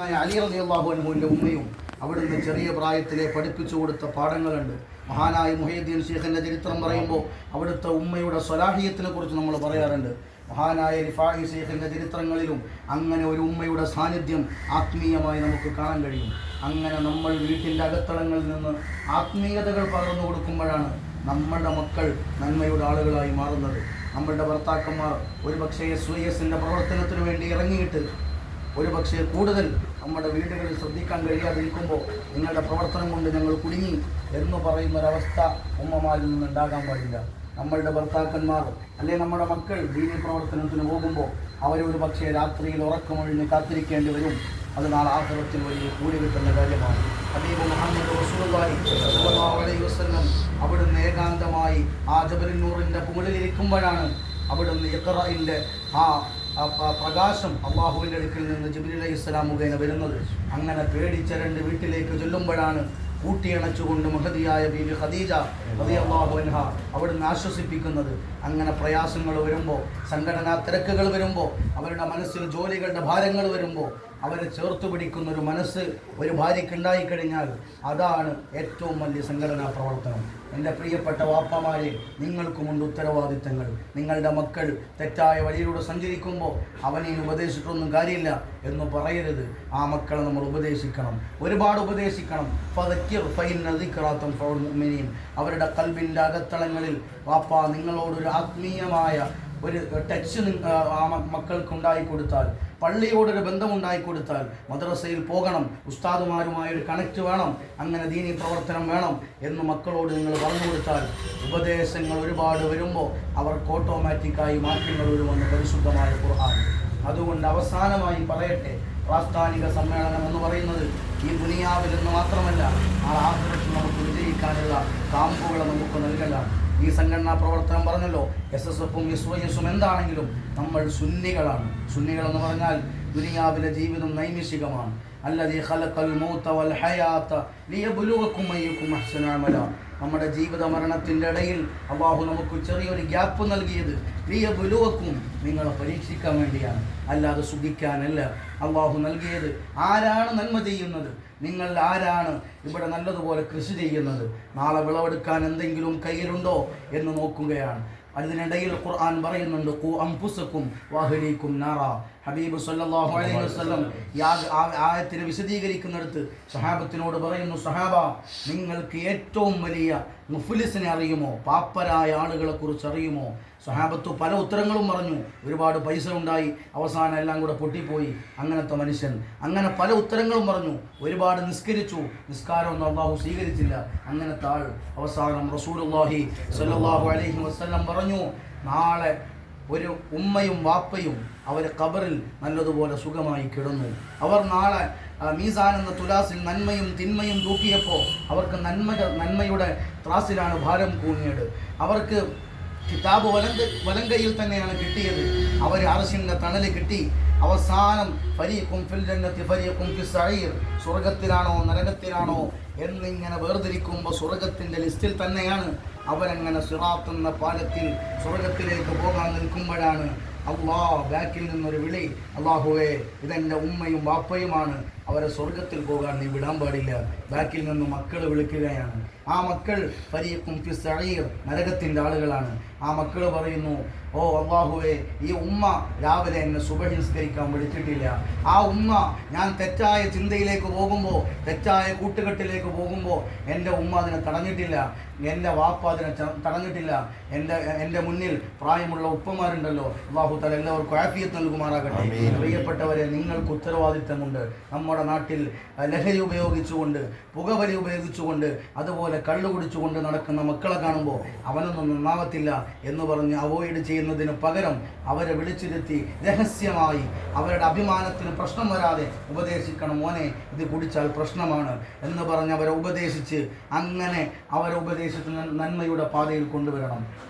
അലി റളിയല്ലാഹു അൻഹുവിൻ്റെ ഉമ്മയും അവിടുന്ന് ചെറിയ പ്രായത്തിലെ പഠിപ്പിച്ചു കൊടുത്ത പാഠങ്ങളുണ്ട്. മഹാനായ മുഹയ്യിദ്ദീൻ ശൈഖിൻ്റെ ചരിത്രം പറയുമ്പോൾ അവിടുത്തെ ഉമ്മയുടെ സ്വലാഹിയത്തിനെ കുറിച്ച് നമ്മൾ പറയാറുണ്ട്. മഹാനായ റിഫായി ശൈഖിൻ്റെ ചരിത്രങ്ങളിലും അങ്ങനെ ഒരു ഉമ്മയുടെ സാന്നിധ്യം ആത്മീയമായി നമുക്ക് കാണാൻ കഴിയും. അങ്ങനെ നമ്മൾ വീട്ടിൻ്റെ അകത്തളങ്ങളിൽ നിന്ന് ആത്മീയതകൾ പകർന്നു കൊടുക്കുമ്പോഴാണ് നമ്മളുടെ മക്കൾ നന്മയുടെ ആളുകളായി മാറുന്നത്. നമ്മളുടെ ഭർത്താക്കന്മാർ ഒരുപക്ഷേ SYS പ്രവർത്തനത്തിന് വേണ്ടി ഇറങ്ങിയിട്ട് ഒരുപക്ഷെ കൂടുതൽ നമ്മുടെ വീടുകളിൽ ശ്രദ്ധിക്കാൻ കഴിയാതിരിക്കുമ്പോൾ നിങ്ങളുടെ പ്രവർത്തനം കൊണ്ട് ഞങ്ങൾ കുടുങ്ങി എന്ന് പറയുന്നൊരവസ്ഥ ഉമ്മമാരിൽ നിന്നുണ്ടാകാൻ പാടില്ല. നമ്മളുടെ ഭർത്താക്കന്മാർ അല്ലെങ്കിൽ നമ്മുടെ മക്കൾ ദീനി പ്രവർത്തനത്തിന് പോകുമ്പോൾ അവരൊരു പക്ഷേ രാത്രിയിൽ ഉറക്കമൊഴിഞ്ഞ് കാത്തിരിക്കേണ്ടി വരും. അത് നാളെ ആഖിറത്തിൽ വലിയ കൂലി കിട്ടുന്ന കാര്യമാണ്. ഹബീബ് മുഹമ്മദ് റസൂലുള്ളാഹി സ്വല്ലല്ലാഹു അലൈഹി വസല്ലം അവിടുന്ന് ഏകാന്തമായി ആ ജബലുൻ നൂറിൻ്റെ മുകളിലിരിക്കുമ്പോഴാണ് അവിടുന്ന് ഇഖ്റാഇൻ്റെ പ്രകാശം അള്ളാഹുവിൻ്റെ അടുക്കിൽ നിന്ന് ജിബ്രീൽ അലൈഹിസ്സലാം മുഖേന വരുന്നത്. അങ്ങനെ പേടിച്ചരണ്ട് വീട്ടിലേക്ക് ചൊല്ലുമ്പോഴാണ് കൂട്ടിയണച്ചുകൊണ്ട് മഹദിയായ ബീവി ഖദീജ റളിയല്ലാഹു അൻഹ അവിടുന്ന് ആശ്വസിപ്പിക്കുന്നത്. അങ്ങനെ പ്രയാസങ്ങൾ വരുമ്പോൾ, സംഘടനാ തിരക്കുകൾ വരുമ്പോൾ, അവരുടെ മനസ്സിൽ ജോലികളുടെ ഭാരങ്ങൾ വരുമ്പോൾ അവരെ ചേർത്ത് പിടിക്കുന്ന ഒരു മനസ്സ് ഒരു ഭാര്യയ്ക്ക് ഉണ്ടായിക്കഴിഞ്ഞാൽ അതാണ് ഏറ്റവും വലിയ സംഘടനാ പ്രവർത്തനം. എൻ്റെ പ്രിയപ്പെട്ട വാപ്പമാരെ, നിങ്ങൾക്കുമുണ്ട് ഉത്തരവാദിത്തങ്ങൾ. നിങ്ങളുടെ മക്കൾ തെറ്റായ വഴിയിലൂടെ സഞ്ചരിക്കുമ്പോൾ അവനെ ഉപദേശിച്ചിട്ടൊന്നും കാര്യമില്ല എന്ന് പറയരുത്. ആ മക്കളെ നമ്മൾ ഉപദേശിക്കണം, ഒരുപാട് ഉപദേശിക്കണം. അവരുടെ ഖൽബിൻ്റെ അകത്തളങ്ങളിൽ വാപ്പ നിങ്ങളോടൊരു ആത്മീയമായ ഒരു ടച്ച് ആ മക്കൾക്ക് ഉണ്ടായിക്കൊടുത്താൽ, പള്ളിയോടൊരു ബന്ധമുണ്ടായിക്കൊടുത്താൽ, മദ്രസയിൽ പോകണം, ഉസ്താദുമാരുമായൊരു കണക്റ്റ് വേണം, അങ്ങനെ ദീനി പ്രവർത്തനം വേണം എന്ന് മക്കളോട് നിങ്ങൾ പറഞ്ഞു കൊടുത്താൽ ഉപദേശങ്ങൾ ഒരുപാട് വരുമ്പോൾ അവർക്ക് ഓട്ടോമാറ്റിക്കായി മാറ്റങ്ങൾ വരുമെന്ന് പരിശുദ്ധമായ ഖുർആൻ. അതുകൊണ്ട് അവസാനമായി പറയട്ടെ, പ്രാസ്ഥാനിക സമ്മേളനം എന്ന് പറയുന്നത് ഈ ദുനിയാവിൽ നിന്ന് മാത്രമല്ല, ആ ആഖിറത്തിൽ നമുക്ക് വിജയിക്കാനുള്ള കാമ്പുകളെ നമുക്ക് നൽകലാണ്. ഈ സംഘടനാ പ്രവർത്തനം പറഞ്ഞല്ലോ, SSFും SYSും എന്താണെങ്കിലും നമ്മൾ സുന്നികളാണ്. സുന്നികളെന്ന് പറഞ്ഞാൽ ദുനിയാവിലെ ജീവിതം നൈമിഷികമാണ്. അല്ലദീ ഖലഖൽ മൗത വൽ ഹയാത ലിയബ്ലുവകും അയ്യുകും അഹ്സനു അമല. നമ്മുടെ ജീവിത മരണത്തിൻ്റെ ഇടയിൽ അല്ലാഹു നമുക്ക് ചെറിയൊരു ഗ്യാപ്പ് നൽകിയത് ലിയബ്ലുവകും, നിങ്ങളെ പരീക്ഷിക്കാൻ വേണ്ടിയാണ്, അല്ലാതെ സുഖിക്കാനല്ല. അല്ലാഹു നൽകിയത് ആരാണ് നന്മ ചെയ്യുന്നത്, നിങ്ങൾ ആരാണ് ഇവിടെ നല്ലതുപോലെ കൃഷി ചെയ്യുന്നത്, നാളെ വിളവെടുക്കാൻ എന്തെങ്കിലും കയ്യിലുണ്ടോ എന്ന് നോക്കുകയാണ്. അതിനിടയിൽ ഖുർആൻ പറയുന്നുണ്ട്, ഖു അൻഫുസകും വഅഹ്ലീകും നാറ. ഹബീബ് സല്ലല്ലാഹു അലൈഹി വസല്ലം ആയത്തിനെ വിശദീകരിക്കുന്നിടത്ത് സഹാബത്തിനോട് പറയുന്നു, സഹാബ, നിങ്ങൾക്ക് ഏറ്റവും വലിയ മുഫ്ലിസിനെ അറിയുമോ, പാപ്പരായ ആളുകളെ കുറിച്ച് അറിയുമോ? സഹാബത്ത് പല ഉത്തരങ്ങളും പറഞ്ഞു. ഒരുപാട് പൈസ ഉണ്ടായി, അവസാനം എല്ലാം കൂടെ പൊട്ടിപ്പോയി, അങ്ങനത്തെ മനുഷ്യൻ. അങ്ങനെ പല ഉത്തരങ്ങളും പറഞ്ഞു. ഒരുപാട് നിസ്കരിച്ചു, നിസ്കാരമൊന്നും അല്ലാഹു സ്വീകരിച്ചില്ല, അങ്ങനത്തെ ആൾ. അവസാനം റസൂലുള്ളാഹി സ്വല്ലല്ലാഹു അലൈഹി വസല്ലം പറഞ്ഞു, നാളെ ഒരു ഉമ്മയും വാപ്പയും അവർ ഖബറിൽ നല്ലതുപോലെ സുഖമായി കിടന്നു. അവർ നാളെ മീസാൻ എന്ന തുലാസിൽ നന്മയും തിന്മയും തൂക്കിയപ്പോൾ അവർക്ക് നന്മയുടെ ത്രാസിലാണ് ഭാരം കൂങ്ങിയത്. അവർക്ക് കിതാബ് വലങ്കയിൽ തന്നെയാണ് കിട്ടിയത്. അവർ അർശിൻ്റെ തണല് കിട്ടി. അവസാനം ഫരീഖും ഫിൽ ജന്നത്തി ഫരീഖും ഫിസ് സഈർ, സ്വർഗത്തിലാണോ നരകത്തിലാണോ എന്നിങ്ങനെ വേർതിരിക്കുമ്പോൾ സ്വർഗത്തിൻ്റെ ലിസ്റ്റിൽ തന്നെയാണ്. അവരങ്ങനെ സിറാത്ത് എന്ന പാലത്തിൽ സ്വർഗത്തിലേക്ക് പോകാൻ നിൽക്കുമ്പോഴാണ് ബാക്കിൽ നിന്നൊരു വിളി, അല്ലാഹുവേ, ഇതെൻ്റെ ഉമ്മയും വാപ്പയുമാണ്, അവരെ സ്വർഗത്തിൽ പോകാൻ നീ വിടാൻ പാടില്ല. ബാക്കിൽ നിന്ന് മക്കൾ വിളിക്കുകയാണ്. ആ മക്കൾ ഫരീഖും ഫിസ് സഈർ, നരകത്തിൻ്റെ ആളുകളാണ്. ആ മക്കൾ പറയുന്നു, ഓ അല്ലാഹുവേ, ഈ ഉമ്മ രാവിലെ എന്നെ സുബഹി നിസ്കരിക്കാൻ വിളിച്ചിട്ടില്ല. ആ ഉമ്മ ഞാൻ തെറ്റായ ചിന്തയിലേക്ക് പോകുമ്പോൾ, തെറ്റായ കൂട്ടുകെട്ടിലേക്ക് പോകുമ്പോൾ എൻ്റെ ഉമ്മ അതിനെ തടഞ്ഞിട്ടില്ല, എൻ്റെ വാപ്പ അതിനെ തടഞ്ഞിട്ടില്ല. എൻ്റെ മുന്നിൽ പ്രായമുള്ള ഉപ്പമാരുണ്ടല്ലോ, അല്ലാഹു തആല എല്ലാവർക്കും ആഫിയത്ത് നൽകുമാറാകട്ടെ. പ്രിയപ്പെട്ടവരെ, നിങ്ങൾക്ക് ഉത്തരവാദിത്തമുണ്ട്. നമ്മുടെ നാട്ടിൽ ലഹരി ഉപയോഗിച്ചുകൊണ്ട്, പുകവലി ഉപയോഗിച്ചുകൊണ്ട്, അതുപോലെ കള്ളു കുടിച്ചുകൊണ്ട് നടക്കുന്ന മക്കളെ കാണുമ്പോൾ അവനൊന്നും നന്നാവത്തില്ല എന്ന് പറഞ്ഞ് അവോയ്ഡ് ചെയ്യുന്നതിന് പകരം അവരെ വിളിച്ചിരുത്തി രഹസ്യമായി അവരുടെ അഭിമാനത്തിന് പ്രശ്നം വരാതെ ഉപദേശിക്കണം. മോനെ, ഇത് കുടിച്ചാൽ പ്രശ്നമാണ് എന്ന് പറഞ്ഞ് അവരെ ഉപദേശിച്ച്, അങ്ങനെ അവരെ ഉപദേശിച്ച് നന്മയുടെ പാതയിൽ കൊണ്ടുവരണം.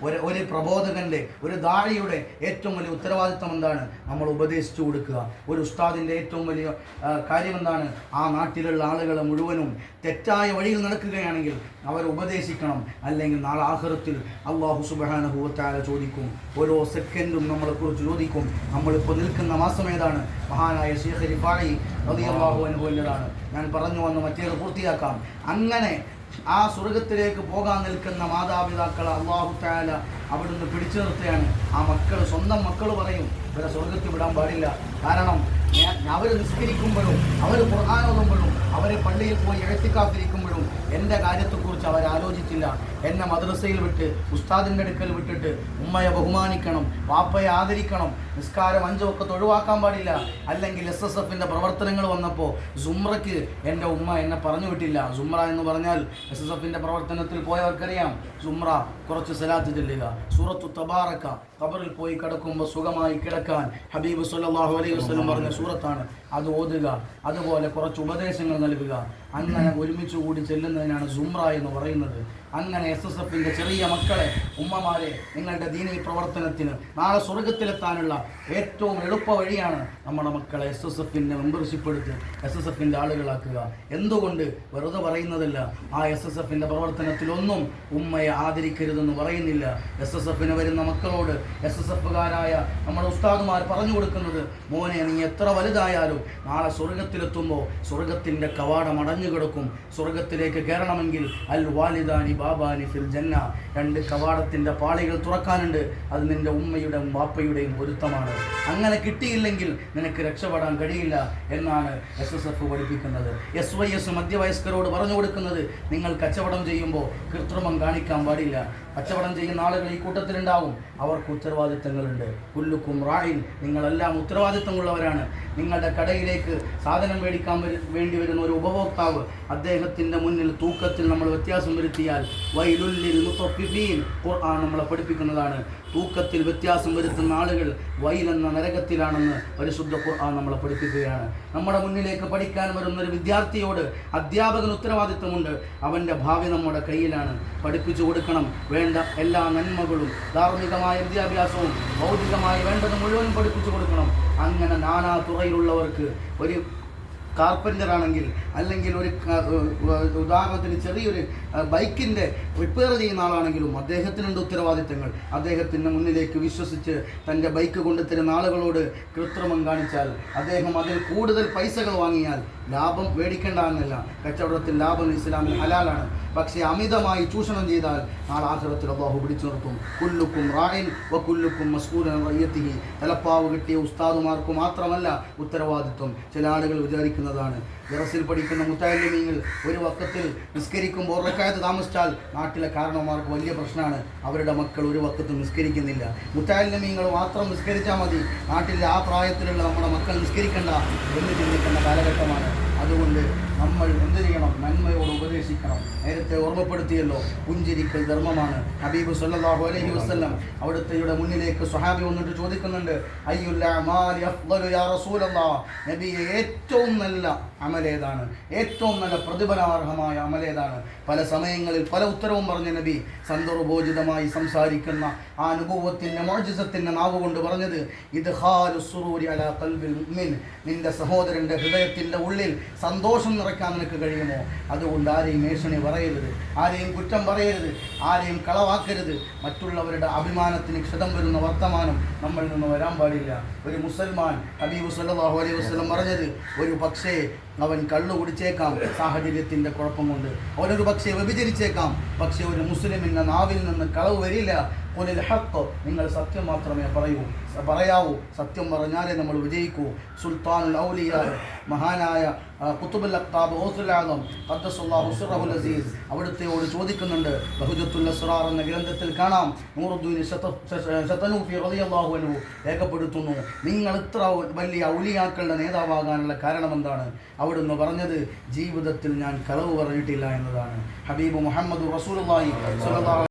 ഒരു പ്രബോധകൻ്റെ, ഒരു ദാഴിയുടെ ഏറ്റവും വലിയ ഉത്തരവാദിത്തം എന്താണ്? നമ്മൾ ഉപദേശിച്ചു കൊടുക്കുക. ഒരു ഉസ്താദിൻ്റെ ഏറ്റവും വലിയ കാര്യം എന്താണ്? ആ നാട്ടിലുള്ള ആളുകളെ മുഴുവനും തെറ്റായ വഴിയിൽ നടക്കുകയാണെങ്കിൽ അവരെ ഉപദേശിക്കണം. അല്ലെങ്കിൽ നാളെ ആഖിറത്തിൽ അല്ലാഹു സുബ്ഹാനഹു വ തആല ചോദിക്കും, ഓരോ സെക്കൻഡും നമ്മളെക്കുറിച്ച് ചോദിക്കും. നമ്മളിപ്പോൾ നിൽക്കുന്ന മാസം ഏതാണ്? മഹാനായ ശൈഖ് റിഫാഈ റളിയല്ലാഹു അൻഹുവിൻ്റെതാണ്. ഞാൻ പറഞ്ഞു വന്ന് മറ്റേത് പൂർത്തിയാക്കാം. അങ്ങനെ ആ സ്വർഗത്തിലേക്ക് പോകാൻ നിൽക്കുന്ന മാതാപിതാക്കളെ അല്ലാഹു തആല അവിടുന്ന് പിടിച്ചു നിർത്തുകയാണ്. ആ മക്കൾ, സ്വന്തം മക്കൾ പറയും, ഇവരെ സ്വർഗത്തിൽ വിടാൻ പാടില്ല. കാരണം അവർ നിസ്കരിക്കുമ്പോഴും അവർ ഖുർആൻ ഓതുമ്പോഴും അവരെ പള്ളിയിൽ പോയി ഇഅ്തികാഫിരിക്കുമ്പോഴും എൻ്റെ കാര്യത്തെക്കുറിച്ച് അവർ ആലോചിച്ചില്ല. എന്നെ മദ്രസയിൽ വിട്ട് ഉസ്താദിൻ്റെ അടുക്കൽ വിട്ടിട്ട് ഉമ്മയെ ബഹുമാനിക്കണം, വാപ്പയെ ആദരിക്കണം, നിസ്കാരം 5 വഖത്ത് ഒഴിവാക്കാൻ പാടില്ല. അല്ലെങ്കിൽ SSFൻ്റെ പ്രവർത്തനങ്ങൾ വന്നപ്പോൾ സുംറയ്ക്ക് എൻ്റെ ഉമ്മ എന്നെ പറഞ്ഞു വിട്ടില്ല. സുംറ എന്ന് പറഞ്ഞാൽ SSFൻ്റെ പ്രവർത്തനത്തിൽ പോയവർക്കറിയാം, സുംറ കുറച്ച് സലാത്ത് ചൊല്ലുക, സൂറത്തു തബാറക, ഖബറിൽ പോയി കിടക്കുമ്പോൾ സുഖമായി കിടക്കാൻ ഹബീബ് സല്ലല്ലാഹു അലൈഹി വസല്ലം പറഞ്ഞ സൂറത്താണ്, അത് ഓതുക, അതുപോലെ കുറച്ച് ഉപദേശങ്ങൾ നൽകുക. അങ്ങനെ ഒരുമിച്ച് കൂടി ചെല്ലുന്നതിനാണ് സുംറ എന്ന് പറയുന്നത്. അങ്ങനെ SSFൻ്റെ ചെറിയ മക്കളെ, ഉമ്മമാരെ, നിങ്ങളുടെ ദീനീ പ്രവർത്തനത്തിന് നാളെ സ്വർഗത്തിലെത്താനുള്ള ഏറ്റവും എളുപ്പ വഴിയാണ് നമ്മുടെ മക്കളെ SSFൻ്റെ മെമ്പർഷിപ്പ് എടുത്ത് SSFൻ്റെ ആളുകളാക്കുക. എന്തുകൊണ്ട്? വെറുതെ പറയുന്നതല്ല. ആ SSFൻ്റെ പ്രവർത്തനത്തിലൊന്നും ഉമ്മയെ ആദരിക്കരുതെന്ന് പറയുന്നില്ല. SSFന് വരുന്ന മക്കളോട് SSFകാരായ നമ്മുടെ ഉസ്താദുമാർ പറഞ്ഞു കൊടുക്കുന്നത്, മോനെ നീ എത്ര വലുതായാലും നാളെ സ്വർഗത്തിലെത്തുമ്പോൾ സ്വർഗത്തിൻ്റെ കവാടം അടഞ്ഞു കിടക്കും. സ്വർഗത്തിലേക്ക് കയറണമെങ്കിൽ അൽ വാലിദാനി ബാബാനി ഫിൽ ജന്ന, 2 കവാടത്തിൻ്റെ പാളികൾ തുറക്കാനുണ്ട്. അത് നിൻ്റെ ഉമ്മയുടെയും വാപ്പയുടെയും പൊരുത്തമാണ്. അങ്ങനെ കിട്ടിയില്ലെങ്കിൽ നിനക്ക് രക്ഷപ്പെടാൻ കഴിയില്ല എന്നാണ് SSF പഠിപ്പിക്കുന്നത്. SYS മധ്യവയസ്കരോട് പറഞ്ഞു കൊടുക്കുന്നത്, നിങ്ങൾ കച്ചവടം ചെയ്യുമ്പോൾ കൃത്രിമം കാണിക്കാൻ പാടില്ല. കച്ചവടം ചെയ്യുന്ന ആളുകൾ ഈ കൂട്ടത്തിലുണ്ടാവും, അവർക്ക് ഉത്തരവാദിത്തങ്ങളുണ്ട്. കുല്ലുക്കും റായിൻ, നിങ്ങളെല്ലാം ഉത്തരവാദിത്തമുള്ളവരാണ്. നിങ്ങളുടെ കടയിലേക്ക് സാധനം മേടിക്കാൻ വേണ്ടി വരുന്ന ഒരു ഉപഭോക്താവ്, അദ്ദേഹത്തിൻ്റെ മുന്നിൽ തൂക്കത്തിൽ നമ്മൾ വ്യത്യാസം വരുത്തിയാൽ വൈലുല്ലിൽ മുത്തഫിഫീൻ, ഖുർആൻ നമ്മളെ പഠിപ്പിക്കുന്നതാണ്. തൂക്കത്തിൽ വ്യത്യാസം വരുത്തുന്ന ആളുകൾ വൈലെന്ന നരകത്തിലാണെന്ന് പരിശുദ്ധ ഖുർആൻ നമ്മളെ പഠിപ്പിക്കുകയാണ്. നമ്മുടെ മുന്നിലേക്ക് പഠിക്കാൻ വരുന്ന ഒരു വിദ്യാർത്ഥിയോട് അധ്യാപകന് ഉത്തരവാദിത്തമുണ്ട്. അവൻ്റെ ഭാവി നമ്മുടെ കയ്യിലാണ്. പഠിപ്പിച്ചു കൊടുക്കണം. വേണ്ട എല്ലാ നന്മകളും, ധാർമ്മികമായ വിദ്യാഭ്യാസവും ഭൗതികമായി വേണ്ടത് മുഴുവൻ പഠിപ്പിച്ചു കൊടുക്കണം. അങ്ങനെ നാനാ തുറയിലുള്ളവർക്ക്, ഒരു കാർപ്പൻ്റർ ആണെങ്കിൽ, അല്ലെങ്കിൽ ഒരു ഉദാഹരണത്തിന് ചെറിയൊരു ബൈക്കിൻ്റെ റിപ്പയർ ചെയ്യുന്ന ആളാണെങ്കിലും അദ്ദേഹത്തിനുണ്ട് ഉത്തരവാദിത്തങ്ങൾ. അദ്ദേഹത്തിൻ്റെ മുന്നിലേക്ക് വിശ്വസിച്ച് തൻ്റെ ബൈക്ക് കൊണ്ടുതരുന്ന ആളുകളോട് കൃത്രിമം കാണിച്ചാൽ, അദ്ദേഹം അതിൽ കൂടുതൽ പൈസകൾ വാങ്ങിയാൽ ലാഭം മേടിക്കേണ്ട എന്നല്ല. കച്ചവടത്തിൽ ലാഭം ഇസ്ലാമിൽ ഹലാലാണ്. പക്ഷേ അമിതമായി ചൂഷണം ചെയ്താൽ നാളെ ആഖിറത്തിൽ അല്ലാഹു പിടിച്ചു നിർത്തും. കുല്ലുക്കും റായിൻ വ കുല്ലുക്കും മസ്ഊലൻ അൻ റഅയത്തിഹി. തലപ്പാവ് കിട്ടിയ ഉസ്താദുമാർക്ക് മാത്രമല്ല ഉത്തരവാദിത്വം. ചില ആളുകൾ വിചാരിക്കുന്നതാണ്, ദറസിൽ പഠിക്കുന്ന മുത്തഅല്ലിമീങ്ങൾ ഒരു വഖത്തിൽ നിസ്കരിക്കുമ്പോൾ റക്അത്ത് താമസിച്ചാൽ നാട്ടിലെ കാരണവന്മാർക്ക് വലിയ പ്രശ്നമാണ്. അവരുടെ മക്കൾ ഒരു വഖത്ത് നിസ്കരിക്കുന്നില്ല. മുത്തഅല്ലിമീങ്ങൾ മാത്രം നിസ്കരിച്ചാൽ മതി, നാട്ടിലെ ആ പ്രായത്തിലുള്ള നമ്മുടെ മക്കൾ നിസ്കരിക്കണ്ട എന്ന് ചിന്തിക്കുന്ന കാലഘട്ടമാണ്. അതുകൊണ്ട് നമ്മൾ എന്ത് ചെയ്യണം? നന്മയോട് ഉപദേശിക്കണം. നേരത്തെ ഓർമ്മപ്പെടുത്തിയല്ലോ, പുഞ്ചിരിക്കൽ ധർമ്മമാണ്. ഹബീബ് സല്ലല്ലാഹു അലൈഹി വസല്ലം അവിടുത്തെയുടെ മുന്നിലേക്ക് സ്വഹാബി വന്നിട്ട് ചോദിക്കുന്നുണ്ട്, അയ്യുൽ അഅമാലി അഫ്ളലു യാ റസൂലല്ലാഹ്, നബിയെ ഏറ്റവും നല്ല അമലേതാണ്, ഏറ്റവും നല്ല പ്രതിഫലാർഹമായ അമലേതാണ്? പല സമയങ്ങളിൽ പല ഉത്തരവും പറഞ്ഞ നബി സന്ദർഭോചിതമായി സംസാരിക്കുന്ന ആ നുബുവത്തിൻ്റെ മുഅ്ജിസത്തിൻ്റെ നാവ് കൊണ്ട് പറഞ്ഞത്, ഇദ്ഖാലു സുറൂരി അലാ ഖൽബിൽ മുഅ്മിൻ, നിന്റെ സഹോദരൻ്റെ ഹൃദയത്തിൻ്റെ ഉള്ളിൽ സന്തോഷം നിറയ്ക്കാൻ നിനക്ക് കഴിയുമോ? അതുകൊണ്ട് ആരെയും ഏഷണി പറയരുത്, ആരെയും കുറ്റം പറയരുത്, ആരെയും കളവാക്കരുത്. മറ്റുള്ളവരുടെ അഭിമാനത്തിന് ക്ഷതം വരുന്ന വർത്തമാനം നമ്മളിൽ നിന്ന് വരാൻ പാടില്ല. ഒരു മുസൽമാൻ, ഹബീബ് സല്ലല്ലാഹു അലൈഹി വസല്ലം പറഞ്ഞത്, ഒരു പക്ഷേ അവൻ കള്ളു കുടിച്ചേക്കാം സാഹചര്യത്തിൻ്റെ കുഴപ്പം കൊണ്ട്, അവനൊരു പക്ഷേ വ്യഭിചരിച്ചേക്കാം, പക്ഷേ ഒരു മുസ്ലിമിൻ്റെ നാവിൽ നിന്ന് കളവ് വരില്ല. ഖുലിൽ ഹഖ്, നിങ്ങൾ സത്യം മാത്രമേ പറയാവൂ, സത്യം പറഞ്ഞാലേ നമ്മൾ വിജയിക്കൂ. സുൽത്താനുൽ ഔലിയ, മഹാനായ ഖുതുബുൽ അഖ്താബ് ഗൗസുൽ ആദം ഖദ്ദസല്ലാഹു സിർറഹുൽ അസീസ് അവിടുത്തെയോട് ചോദിക്കുന്നുണ്ട്. ബഹുജത്തുൽ അസ്റാർ എന്ന ഗ്രന്ഥത്തിൽ കാണാം, നൂറുദ്ദീൻ ശതനൂഫി റളിയല്ലാഹു അൻഹു രേഖപ്പെടുത്തുന്നു, നിങ്ങൾ ഇത്ര വലിയ ഔലിയാക്കളുടെ നേതാവാകാനുള്ള കാരണം എന്താണ്? അവിടുന്ന് പറഞ്ഞത്, ജീവിതത്തിൽ ഞാൻ കളവ് പറഞ്ഞിട്ടില്ല എന്നതാണ്. ഹബീബ് മുഹമ്മദ് റസൂലുള്ളാഹി സ്വല്ലല്ലാഹു